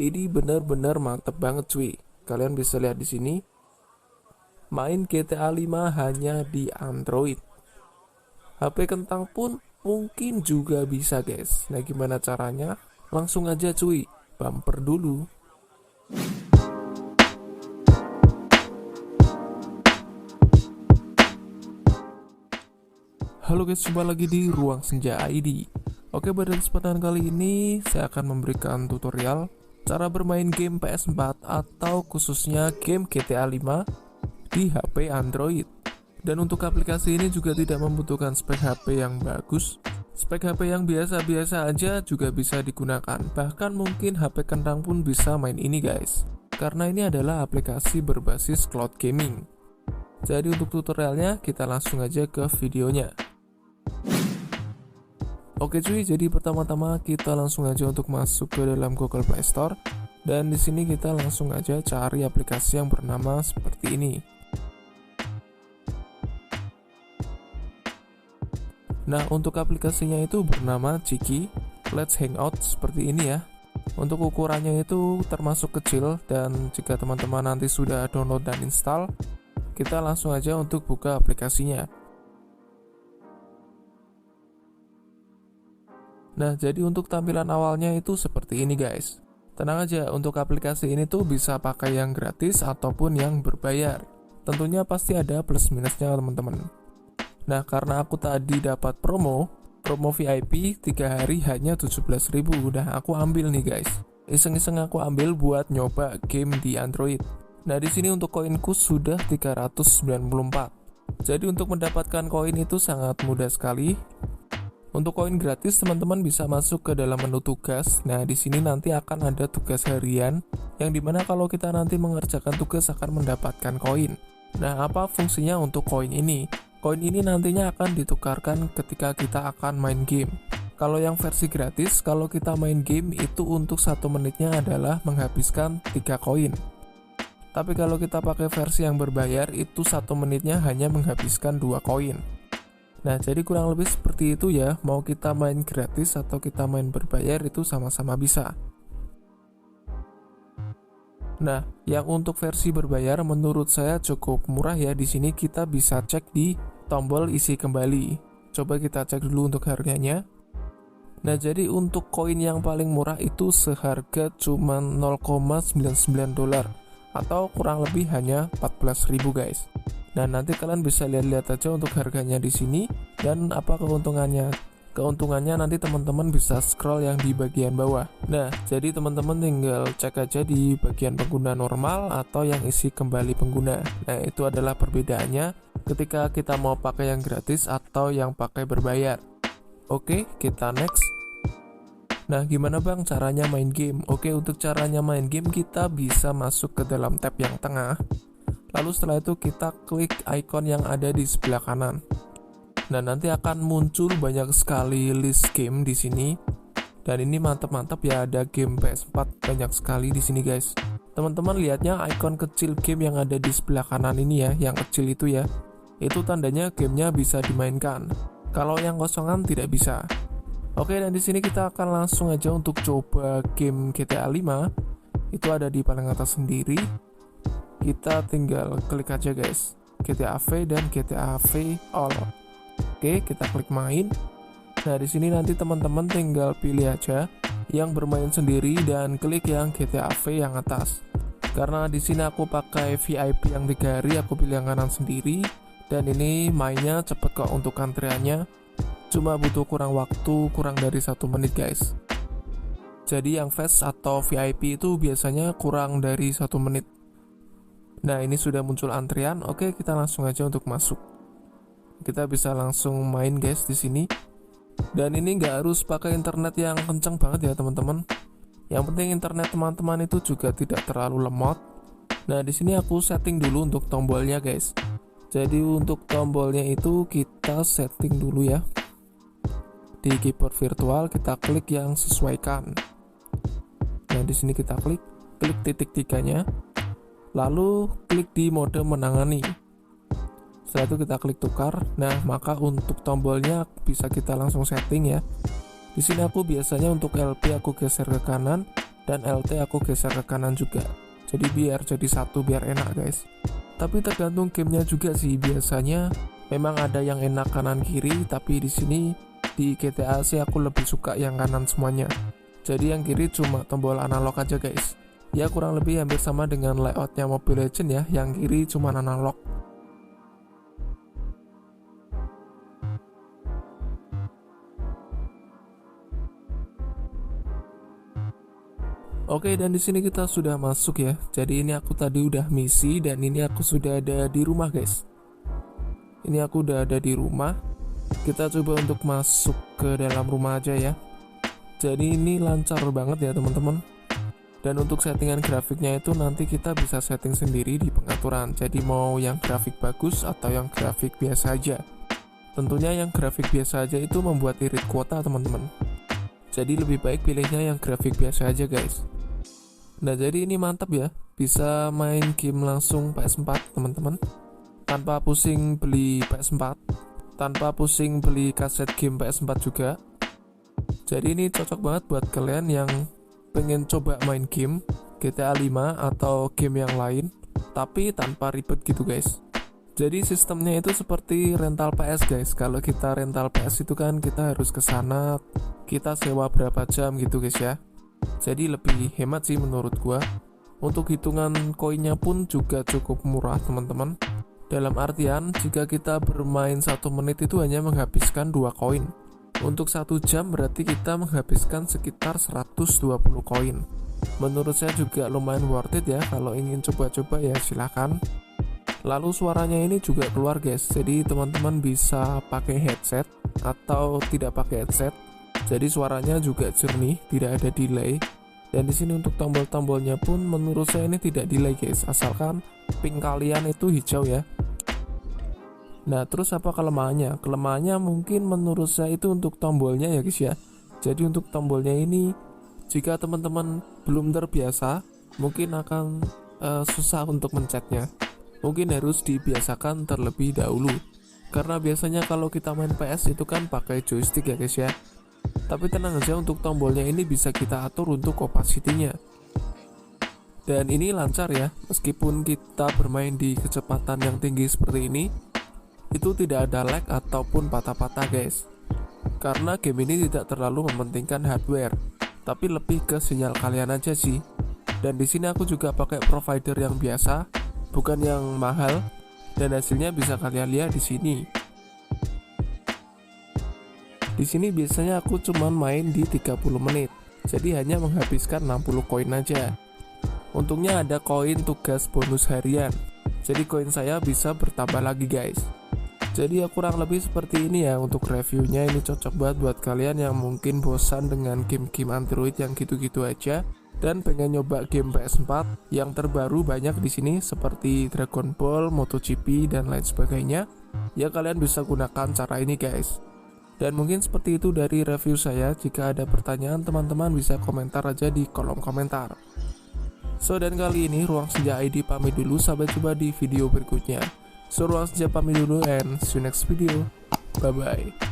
Ini benar-benar mantep banget cuy. Kalian bisa lihat di sini, main GTA 5 hanya di Android. HP kentang pun mungkin juga bisa guys. Nah gimana caranya? Langsung aja cuy, bumper dulu. Halo guys, jumpa lagi di Ruang Senja ID. Oke, pada kesempatan kali ini saya akan memberikan tutorial cara bermain game PS4 atau khususnya game GTA 5 di HP Android. Dan untuk aplikasi ini juga tidak membutuhkan spek HP yang bagus. Spek HP yang biasa-biasa aja juga bisa digunakan. Bahkan mungkin HP kentang pun bisa main ini guys. Karena ini adalah aplikasi berbasis cloud gaming. Jadi untuk tutorialnya kita langsung aja ke videonya. Oke cuy, jadi pertama-tama kita langsung aja untuk masuk ke dalam Google Play Store dan di sini kita langsung aja cari aplikasi yang bernama seperti ini. Nah, untuk aplikasinya itu bernama Chiki Let's Hangout seperti ini ya. Untuk ukurannya itu termasuk kecil dan jika teman-teman nanti sudah download dan install, kita langsung aja untuk buka aplikasinya. Nah, jadi untuk tampilan awalnya itu seperti ini guys. Tenang aja, untuk aplikasi ini tuh bisa pakai yang gratis ataupun yang berbayar. Tentunya pasti ada plus minusnya teman-teman. Nah, karena aku tadi dapat promo VIP 3 hari hanya 17.000. Udah aku ambil nih guys. Iseng-iseng aku ambil buat nyoba game di Android. Nah, di sini untuk koinku sudah 394. Jadi untuk mendapatkan koin itu sangat mudah sekali. Untuk koin gratis teman-teman bisa masuk ke dalam menu tugas. Nah di sini nanti akan ada tugas harian yang dimana kalau kita nanti mengerjakan tugas akan mendapatkan koin. Nah apa fungsinya untuk koin ini? Koin ini nantinya akan ditukarkan ketika kita akan main game. Kalau yang versi gratis, kalau kita main game itu untuk 1 menitnya adalah menghabiskan 3 koin. Tapi kalau kita pakai versi yang berbayar itu 1 menitnya hanya menghabiskan 2 koin. Nah jadi kurang lebih seperti itu ya, mau kita main gratis atau kita main berbayar itu sama-sama bisa. Nah yang untuk versi berbayar menurut saya cukup murah ya. Di sini kita bisa cek di tombol isi kembali. Coba kita cek dulu untuk harganya. Nah jadi untuk koin yang paling murah itu seharga cuma $0,99 atau kurang lebih hanya 14.000 guys. Nah nanti kalian bisa lihat-lihat aja untuk harganya di sini dan apa keuntungannya. Keuntungannya nanti teman-teman bisa scroll yang di bagian bawah. Nah jadi teman-teman tinggal cek aja di bagian pengguna normal atau yang isi kembali pengguna. Nah itu adalah perbedaannya ketika kita mau pakai yang gratis atau yang pakai berbayar. Oke, kita next. Nah gimana bang caranya main game? Oke, untuk caranya main game kita bisa masuk ke dalam tab yang tengah. Lalu setelah itu kita klik icon yang ada di sebelah kanan. Nah, nanti akan muncul banyak sekali list game di sini. Dan ini mantap-mantap ya, ada game PS4 banyak sekali di sini guys. Teman-teman lihatnya icon kecil game yang ada di sebelah kanan ini ya, yang kecil itu ya. Itu tandanya gamenya bisa dimainkan. Kalau yang kosongan tidak bisa. Oke, dan di sini kita akan langsung aja untuk coba game GTA 5. Itu ada di paling atas sendiri. Kita tinggal klik aja guys, GTA V dan GTA V All. Oke, kita klik main. Nah di sini nanti teman-teman tinggal pilih aja yang bermain sendiri dan klik yang GTA V yang atas. Karena di sini aku pakai VIP yang 3 hari, aku pilih yang kanan sendiri. Dan ini mainnya cepet kok untuk antriannya. Cuma butuh kurang dari 1 menit guys. Jadi yang fast atau VIP itu biasanya kurang dari 1 menit. Nah ini sudah muncul antrian. Oke, kita langsung aja untuk masuk. Kita bisa langsung main guys di sini. Dan ini nggak harus pakai internet yang kenceng banget ya teman-teman. Yang penting internet teman-teman itu juga tidak terlalu lemot. Nah di sini aku setting dulu untuk tombolnya guys. Jadi untuk tombolnya itu kita setting dulu ya. Di keyboard virtual kita klik yang sesuaikan. Nah di sini kita klik titik 3-nya. Lalu klik di mode menangani. Setelah itu kita klik tukar. Nah, maka untuk tombolnya bisa kita langsung setting ya. Di sini aku biasanya untuk LP aku geser ke kanan, dan LT aku geser ke kanan juga. Jadi biar jadi satu, biar enak guys. Tapi tergantung gamenya juga sih, biasanya memang ada yang enak kanan kiri, tapi di sini di GTA sih aku lebih suka yang kanan semuanya. Jadi yang kiri cuma tombol analog aja guys. Ya kurang lebih hampir sama dengan layoutnya Mobile Legends ya, yang kiri cuma analog. Oke, dan di sini kita sudah masuk ya. Jadi ini aku tadi udah misi dan ini aku sudah ada di rumah guys. Ini aku udah ada di rumah. Kita coba untuk masuk ke dalam rumah aja ya. Jadi ini lancar banget ya teman-teman. Dan untuk settingan grafiknya itu nanti kita bisa setting sendiri di pengaturan. Jadi mau yang grafik bagus atau yang grafik biasa aja. Tentunya yang grafik biasa aja itu membuat irit kuota teman-teman. Jadi lebih baik pilihnya yang grafik biasa aja guys. Nah jadi ini mantap ya, bisa main game langsung PS4 teman-teman, tanpa pusing beli PS4, tanpa pusing beli kaset game PS4 juga. Jadi ini cocok banget buat kalian yang pengen coba main game GTA 5 atau game yang lain, tapi tanpa ribet gitu guys. Jadi sistemnya itu seperti rental PS guys. Kalau kita rental PS itu kan kita harus ke sana, kita sewa berapa jam gitu guys ya. Jadi lebih hemat sih menurut gua. Untuk hitungan koinnya pun juga cukup murah teman-teman. Dalam artian jika kita bermain 1 menit itu hanya menghabiskan 2 koin. Untuk 1 jam berarti kita menghabiskan sekitar 120 koin. Menurut saya juga lumayan worth it ya. Kalau ingin coba-coba ya silahkan. Lalu suaranya ini juga keluar guys. Jadi teman-teman bisa pakai headset atau tidak pakai headset. Jadi suaranya juga jernih, tidak ada delay. Dan di sini untuk tombol-tombolnya pun menurut saya ini tidak delay guys, asalkan ping kalian itu hijau ya. Nah terus apa kelemahannya? Kelemahannya mungkin menurut saya itu untuk tombolnya ya guys ya. Jadi untuk tombolnya ini jika teman-teman belum terbiasa mungkin akan susah untuk mencetnya. Mungkin harus dibiasakan terlebih dahulu. Karena biasanya kalau kita main PS itu kan pakai joystick ya guys ya. Tapi tenang aja, untuk tombolnya ini bisa kita atur untuk opacity-nya. Dan ini lancar ya, meskipun kita bermain di kecepatan yang tinggi seperti ini, itu tidak ada lag ataupun patah-patah guys. Karena game ini tidak terlalu mementingkan hardware, tapi lebih ke sinyal kalian aja sih. Dan di sini aku juga pakai provider yang biasa, bukan yang mahal, dan hasilnya bisa kalian lihat di sini. Di sini biasanya aku cuman main di 30 menit. Jadi hanya menghabiskan 60 koin aja. Untungnya ada koin tugas bonus harian. Jadi koin saya bisa bertambah lagi guys. Jadi ya kurang lebih seperti ini ya untuk reviewnya. Ini cocok banget buat kalian yang mungkin bosan dengan game-game Android yang gitu-gitu aja dan pengen nyoba game PS4 yang terbaru banyak di sini seperti Dragon Ball, MotoGP dan lain sebagainya. Ya kalian bisa gunakan cara ini guys. Dan mungkin seperti itu dari review saya. Jika ada pertanyaan teman-teman bisa komentar aja di kolom komentar. So dan kali ini Ruang Senja ID pamit dulu, sampai jumpa di video berikutnya. So Ruang Senja pamit dulu and see you next video. Bye bye.